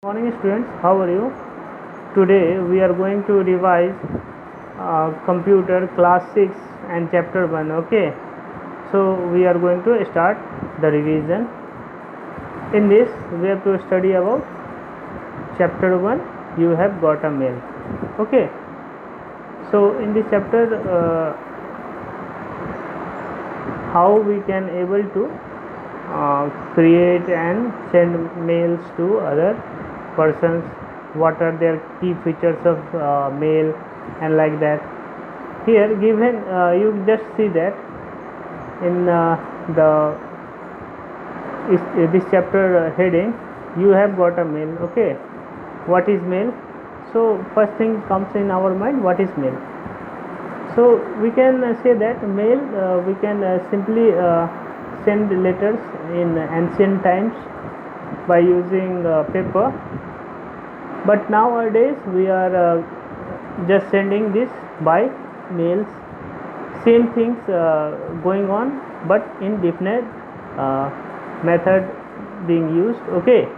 Morning students, how are you? Today we are going to revise computer class 6 and chapter 1. Okay, so we are going to start the revision. In this we have to study about chapter 1. You have got a mail. Okay, so in this chapter how we can able to create and send mails to other persons, what are their key features of mail and like that. Here given you just see that in this chapter heading, you have got a mail. Okay, what is mail? So first thing comes in our mind, what is mail? So we can say that mail we can simply send letters in ancient times by using paper, but nowadays we are just sending this by mails. Same things going on, but in different method being used. Okay,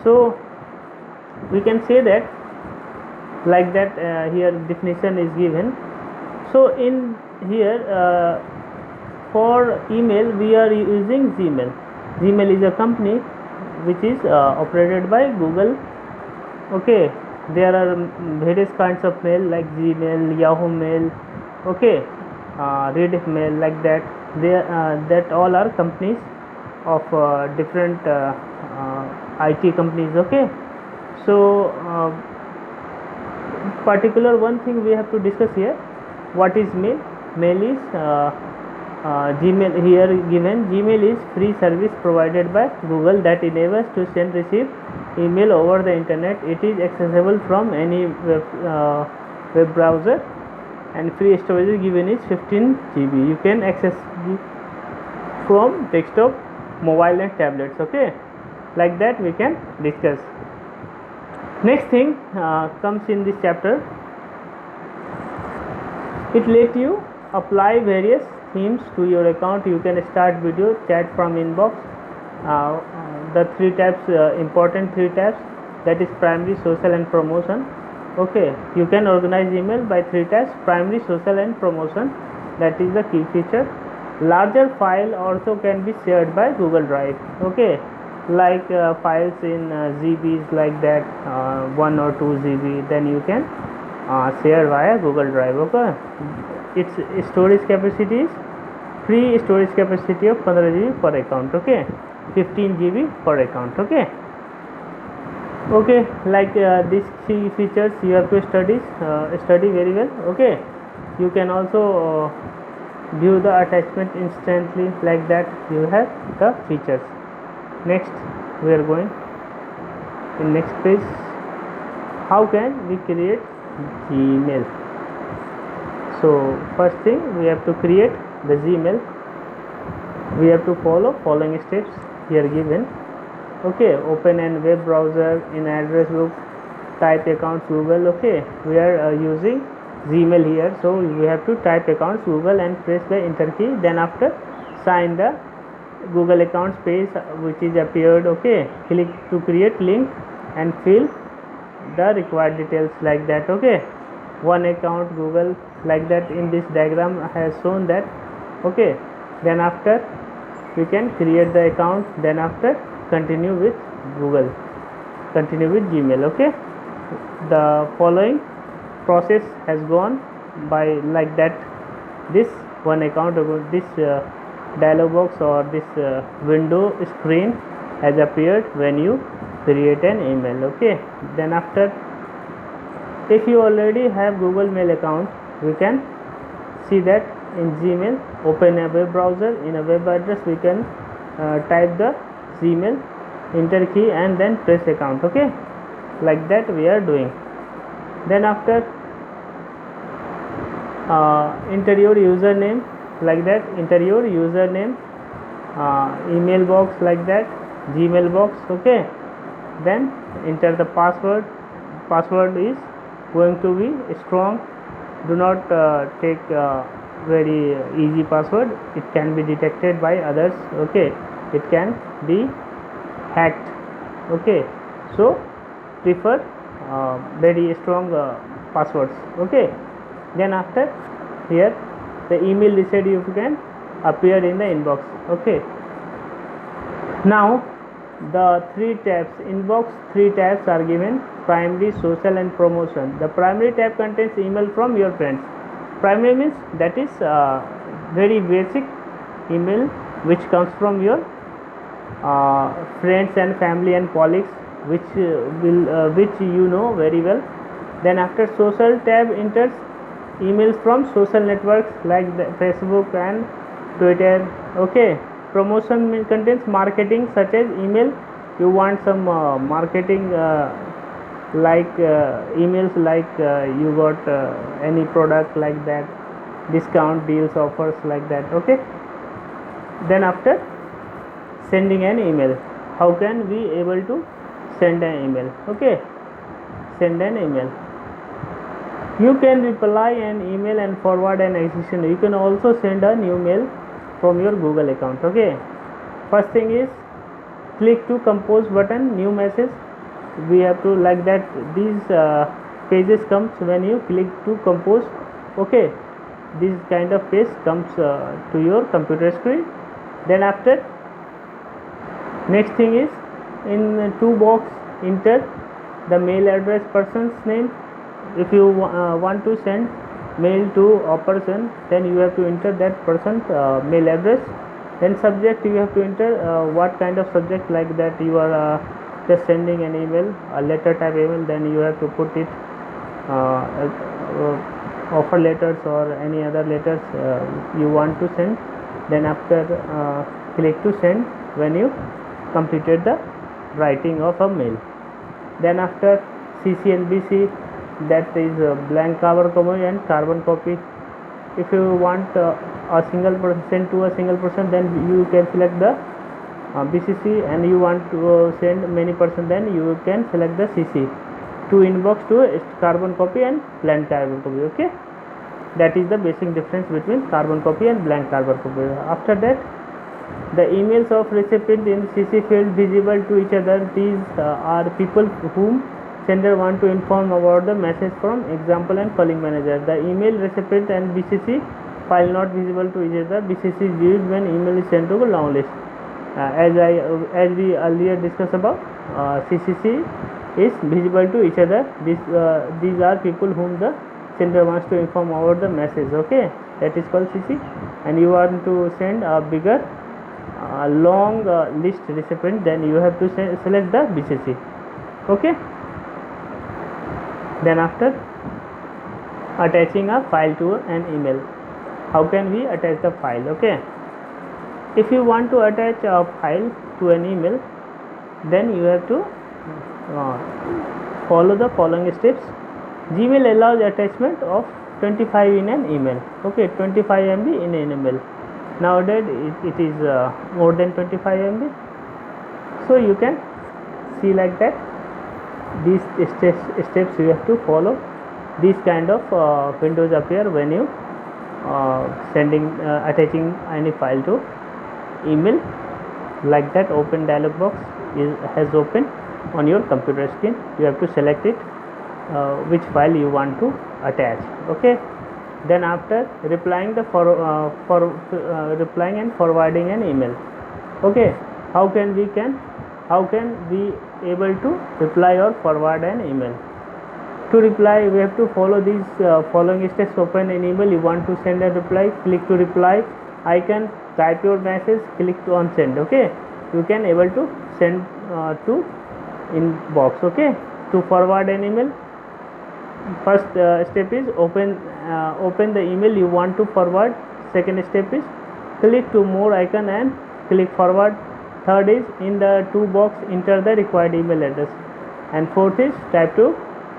so we can say that like that. Here definition is given. So in here for email we are using Gmail. Gmail is a company which is operated by Google. Okay, there are various kinds of mail like Gmail, Yahoo Mail, okay, Rediff Mail, like that. That all are companies of different IT companies. Okay, so particular one thing we have to discuss here. What is mail? Mail is Gmail. Here given, Gmail is free service provided by Google that enables to send receive email over the internet. It is accessible from any web browser, and free storage given is 15 GB. You can access from desktop, mobile and tablets. Okay, like that we can discuss. Next thing comes in this chapter. It let you apply various themes to your account. You can start video, chat from inbox. The three tabs, important three tabs, that is primary, social and promotion. Okay, you can organize email by three tabs: primary, social and promotion. That is the key feature. Larger file also can be shared by Google Drive. Okay, like files in GBs, like that, 1 or 2 GB, then you can share via Google Drive. Okay, its storage capacity is free storage capacity of 15 GB per account. Okay, 15 GB per account. Okay, like these key features you have to study very well. Okay, you can also view the attachment instantly, like that. You have the features. Next we are going in next page. How can we create Gmail? So first thing, we have to create the Gmail. We have to follow following steps here given. Okay, open an web browser. In address book, type accounts Google. Okay, we are using Gmail here, so we have to type accounts Google and press the enter key. Then after, sign the Google accounts page which is appeared. Okay, click to create link and fill the required details, like that. Okay, one account Google, like that. In this diagram has shown that. Okay, then after we can create the account, then after continue with Google, continue with Gmail. Okay, the following process has gone by, like that. This one account, this dialog box or this window screen has appeared when you create an email. Okay, then after, if you already have Google Mail account, we can see that in Gmail, open a web browser. In a web address, we can type the Gmail, enter key and then press account. Okay, like that we are doing. Then after, enter your username, like that. Enter your username, email box, like that, Gmail box. Okay, then enter the password. Password is going to be strong. Do not take very easy password. It can be detected by others. Okay, it can be hacked. Okay, so prefer very strong passwords. Okay, then after here the email recipe can appear in the inbox. Okay, now the three tabs inbox, three tabs are given: primary, social and promotion. The primary tab contains email from your friends. Primary means that is very basic email which comes from your friends and family and colleagues, which you know very well. Then after social tab enters emails from social networks like the Facebook and Twitter. Okay, promotion contains marketing such as email. You want some marketing like emails like you got any product like that, discount deals, offers like that. Okay, then after sending an email, how can we able to send an email? Okay, send an email. You can reply an email and forward an existing. You can also send a new mail from your Google account. Okay, first thing is click to compose button, new message. We have to like that. These pages comes when you click to compose. Okay, this kind of page comes to your computer screen. Then after, next thing is in two box enter the mail address, person's name. If you want to send mail to a person, then you have to enter that person's mail address. Then subject, you have to enter what kind of subject, like that you are just sending an email, a letter type email, then you have to put it offer letters or any other letters you want to send. Then after click to send when you completed the writing of a mail. Then after CC and BC, that is blank carbon copy and carbon copy. If you want a single person send to a single person, then you can select the BCC, and you want to send many person, then you can select the CC. To inbox to carbon copy and blank carbon copy. Okay, that is the basic difference between carbon copy and blank carbon copy. After that, the emails of recipient in CC field visible to each other. These are people whom sender want to inform about the message from example and calling manager. The email recipient and BCC file not visible to each other. BCC is used when email is sent to a long list. As we earlier discussed about, CCC is visible to each other. These are people whom the sender wants to inform about the message. Okay, that is called CC. And you want to send a bigger long list recipient, then you have to select the BCC. Okay, then after attaching a file to an email, how can we attach the file? Okay, if you want to attach a file to an email, then you have to follow the following steps. Gmail allows attachment of 25 in an email. Okay, 25 MB in an email. Nowadays it is more than 25 MB. So you can see like that. These steps you have to follow. These kind of windows appear when you attaching any file to email. Like that, open dialog box has opened on your computer screen. You have to select it, which file you want to attach. Okay, then after replying the replying and forwarding an email. Okay, how can we able to reply or forward an email? To reply, we have to follow these following steps. Open an email, you want to send a reply, click to reply icon, type your message, click to on send. Okay, you can able to send to inbox. Okay, to forward an email, first step is open the email you want to forward. Second step is click to more icon and click forward. Third is in the to box enter the required email address, and fourth is type to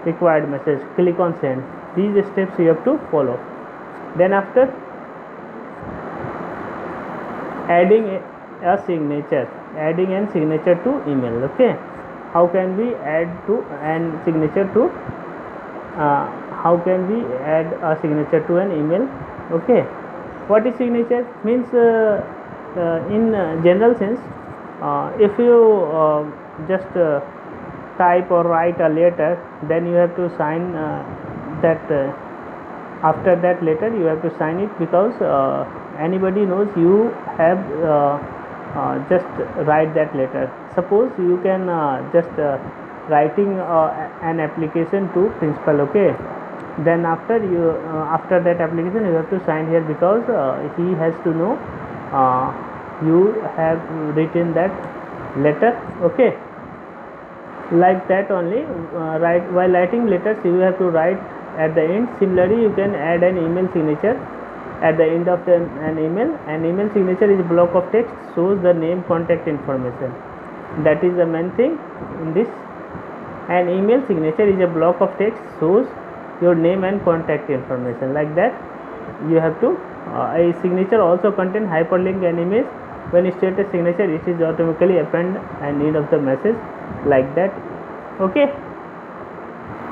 required message, click on send. These steps you have to follow. Then after adding a signature to email. Okay, how can we add to an signature to how can we add a signature to an email? Okay, what is signature? Means in general sense, if you just type or write a letter, then you have to sign that after that letter you have to sign it, because anybody knows you have just write that letter. Suppose you can just writing an application to principal, okay, then after that application you have to sign here, because he has to know you have written that letter, okay. Like that only, while writing letters you have to write at the end. Similarly, you can add an email signature at the end of an email. An email signature is a block of text, shows the name, contact information. That is the main thing in this. An email signature is a block of text, shows your name and contact information. Like that, you have to. A signature also contain hyperlink and image. When you state a signature, it is automatically append and end of the message, like that, okay.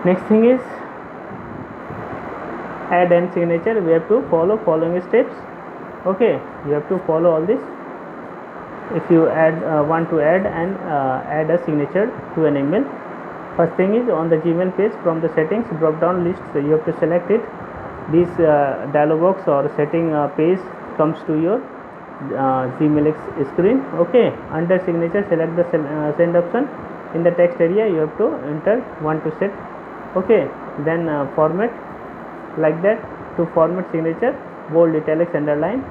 Next thing is add and signature. We have to follow following steps, okay. You have to follow all this. If you want to add a signature to an email, first thing is on the Gmail page, from the settings drop down list, so you have to select it. This dialog box or setting page comes to your Gmail screen, okay. Under signature, select the send option. In the text area you have to enter want to set, okay. Then format, like that. To format signature, bold, italics, underline,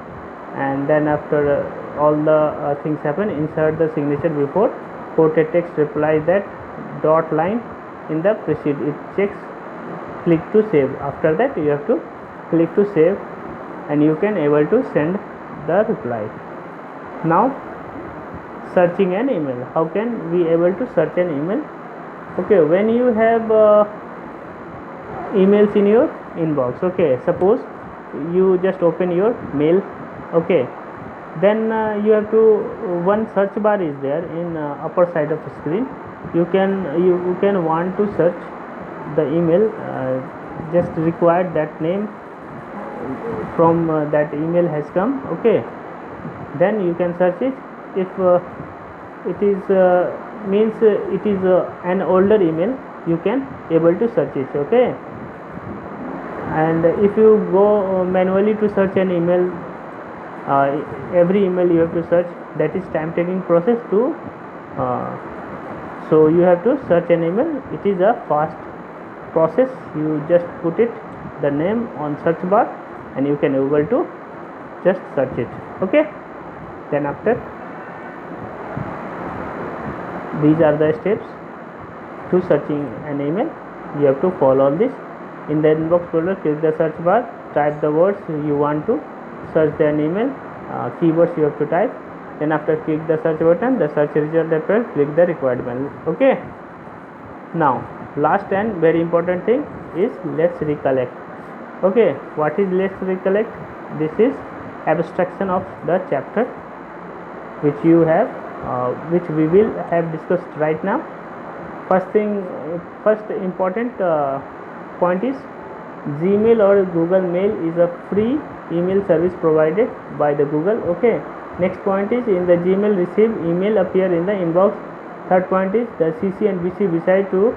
and then after all the things happen, insert the signature before quoted text, reply that dot line in the proceed, it checks, click to save. After that you have to click to save, and you can able to send the reply. Now searching an email. How can we able to search an email? Okay, when you have emails in your inbox, okay, suppose you just open your mail, okay, then you have to, one search bar is there in upper side of the screen. You can want to search the email, just require that name from that email has come, okay. Then you can search it. If it is means it is an older email, you can able to search it, okay. And if you go manually to search an email, every email you have to search, that is time taking process to so you have to search an email. It is a fast process. You just put it the name on search bar and you can able to just search it, okay. Then after, these are the steps to searching an email. You have to follow all this. In the inbox folder, click the search bar, type the words you want to search an email, keywords you have to type. Then after, click the search button, the search result appears, click the required mail, okay. Now last and very important thing is let's recollect, okay. What is let's recollect? This is abstraction of the chapter which you have which we will have discussed right now. First important point is Gmail or Google Mail is a free email service provided by the Google, okay. Next point is in the Gmail receive email appear in the inbox. Third point is the CC and BC beside to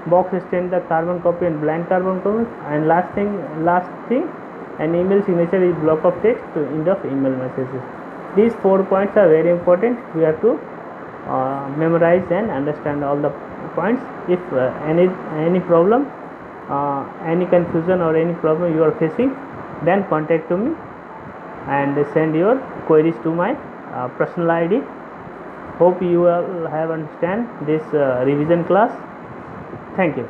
box stand the carbon copy and blank carbon copy. And last thing an email signature is block of text to end of email messages. These 4 points are very important. We have to memorize and understand all the points. If any problem, any confusion or any problem you are facing, then contact to me and send your queries to my personal ID. Hope you will have understand this revision class. Thank you.